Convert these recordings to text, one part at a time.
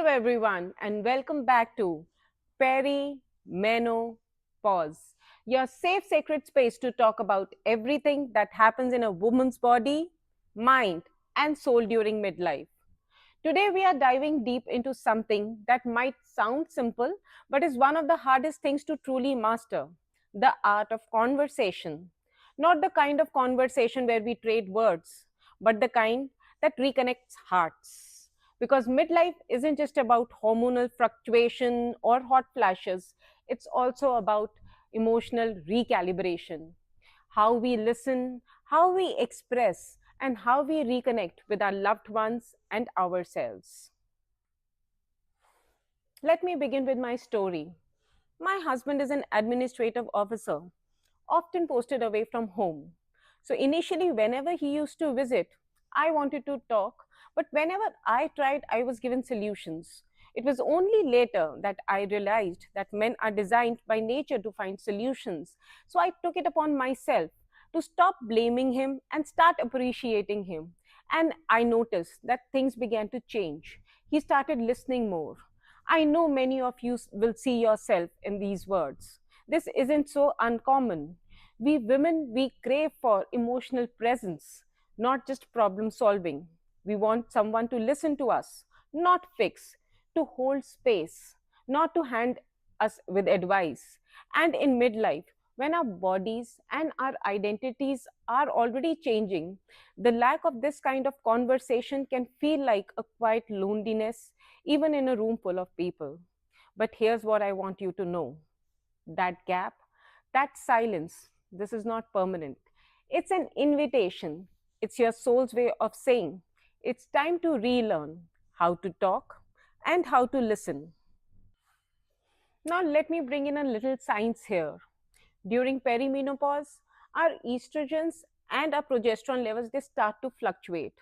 everyone, and welcome back to Peri-Meno-Pause, your safe, sacred space to talk about everything that happens in a woman's body, mind, and soul during midlife. Today, we are diving deep into something that might sound simple, but is one of the hardest things to truly master: the art of conversation. Not the kind of conversation where we trade words, but the kind that reconnects hearts. Because midlife isn't just about hormonal fluctuation or hot flashes, it's also about emotional recalibration. How we listen, how we express, and how we reconnect with our loved ones and ourselves. Let me begin with my story. My husband is an administrative officer, often posted away from home. So initially, whenever he used to visit, I wanted to talk, but whenever I tried, I was given solutions. It was only later that I realized that men are designed by nature to find solutions. So I took it upon myself to stop blaming him and start appreciating him. And I noticed that things began to change. He started listening more. I know many of you will see yourself in these words. This isn't so uncommon. We women, we crave for emotional presence, not just problem solving. We want someone to listen to us, not fix, to hold space, not to hand us with advice. And in midlife, when our bodies and our identities are already changing, the lack of this kind of conversation can feel like a quiet loneliness, even in a room full of people. But here's what I want you to know: that gap, that silence, this is not permanent. It's an invitation. It's your soul's way of saying it's time to relearn how to talk and how to listen. Now, let me bring in a little science here. During perimenopause, our estrogens and our progesterone levels, they start to fluctuate,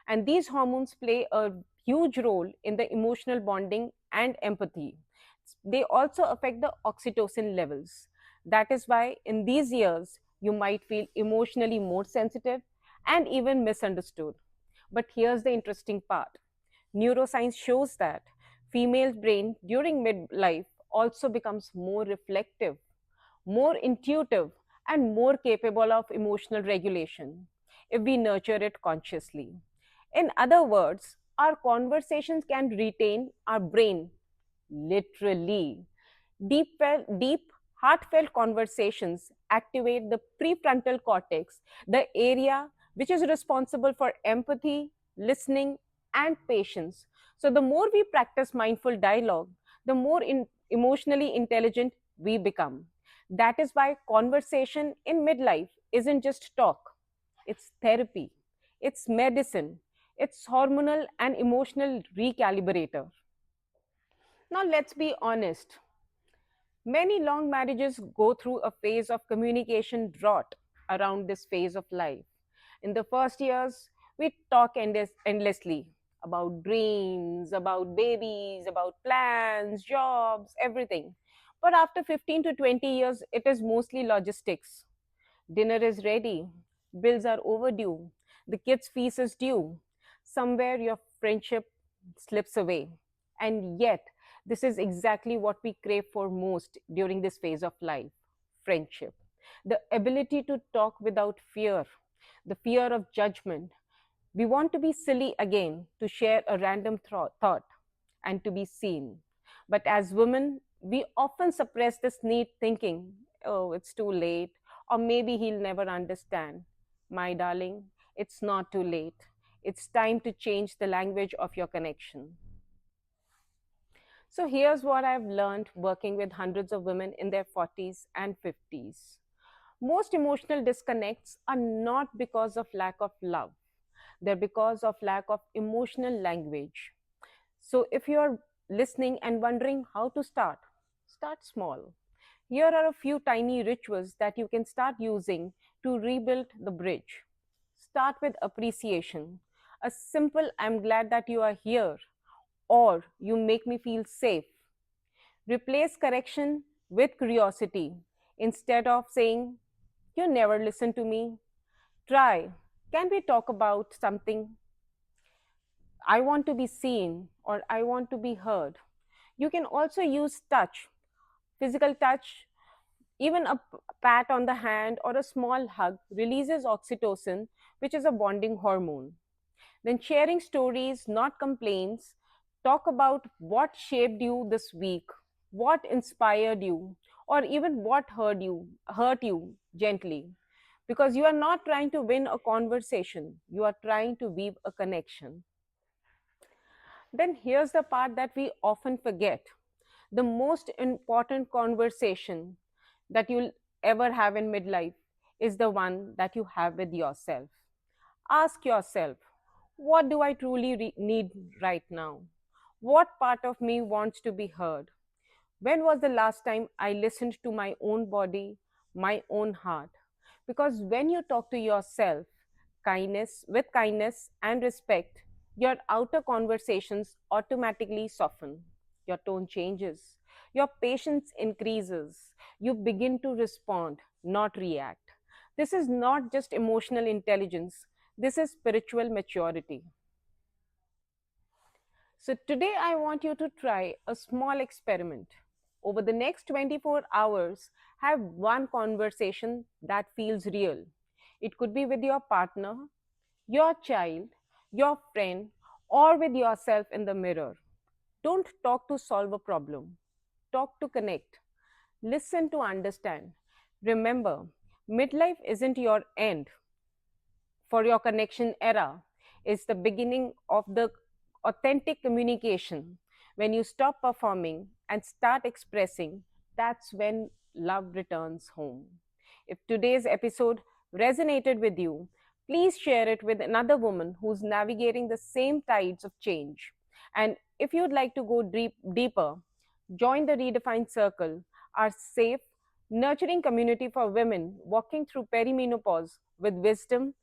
and these hormones play a huge role in the emotional bonding and empathy. They also affect the oxytocin levels. That is why in these years you might feel emotionally more sensitive and even misunderstood. But here's the interesting part: neuroscience shows that female brain during midlife also becomes more reflective, more intuitive, and more capable of emotional regulation if we nurture it consciously. In other words, our conversations can retain our brain literally. Deep, heartfelt conversations activate the prefrontal cortex, the area which is responsible for empathy, listening, and patience. So, the more we practice mindful dialogue, the more emotionally intelligent we become. That is why conversation in midlife isn't just talk, it's therapy, it's medicine, it's hormonal and emotional recalibrator. Now, let's be honest. Many long marriages go through a phase of communication drought around this phase of life. In the first years, we talk endlessly about dreams, about babies, about plans, jobs, everything. But after 15 to 20 years, it is mostly logistics. Dinner is ready, bills are overdue, the kids' fees is due. Somewhere your friendship slips away. And yet, this is exactly what we crave for most during this phase of life: friendship. The ability to talk without fear, the fear of judgment. We want to be silly again, to share a random thought, and to be seen. But as women, we often suppress this need, thinking, oh, it's too late, or maybe he'll never understand. My darling, it's not too late. It's time to change the language of your connection. So here's what I've learned working with hundreds of women in their 40s and 50s. Most emotional disconnects are not because of lack of love, they're because of lack of emotional language. So if you're listening and wondering how to start small. Here are a few tiny rituals that you can start using to rebuild the bridge. Start with appreciation. A simple "I'm glad that you are here" or "you make me feel safe." Replace correction with curiosity. Instead of saying, "You never listen to me," try, "Can we talk about something?" I want to be seen, or I want to be heard. You can also use touch, physical touch. Even a pat on the hand or a small hug releases oxytocin, which is a bonding hormone. Then sharing stories, not complaints. Talk about what shaped you this week, what inspired you, or even what hurt you gently. Because you are not trying to win a conversation, you are trying to weave a connection. Then here's the part that we often forget. The most important conversation that you'll ever have in midlife is the one that you have with yourself. Ask yourself, what do I truly need right now? What part of me wants to be heard? When was the last time I listened to my own body, my own heart? Because when you talk to yourself, kindness and respect, your outer conversations automatically soften. Your tone changes. Your patience increases. You begin to respond, not react. This is not just emotional intelligence, this is spiritual maturity. So, today I want you to try a small experiment. Over the next 24 hours, have one conversation that feels real. It could be with your partner, your child, your friend, or with yourself in the mirror. Don't talk to solve a problem, talk to connect. Listen to understand. Remember, midlife isn't your end for your connection era. Is the beginning of the authentic communication. When you stop performing and start expressing, that's when love returns home. If today's episode resonated with you, please share it with another woman who's navigating the same tides of change. And if you'd like to go deeper, join the Redefined Circle, our safe, nurturing community for women walking through perimenopause with wisdom,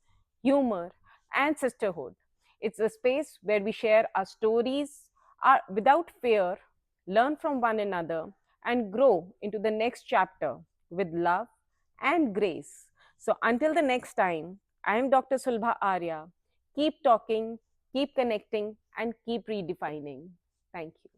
humor, and sisterhood. It's a space where we share our stories without fear, learn from one another, and grow into the next chapter with love and grace. So until the next time, I am Dr. Sulbha Arya. Keep talking, keep connecting, and keep redefining. Thank you.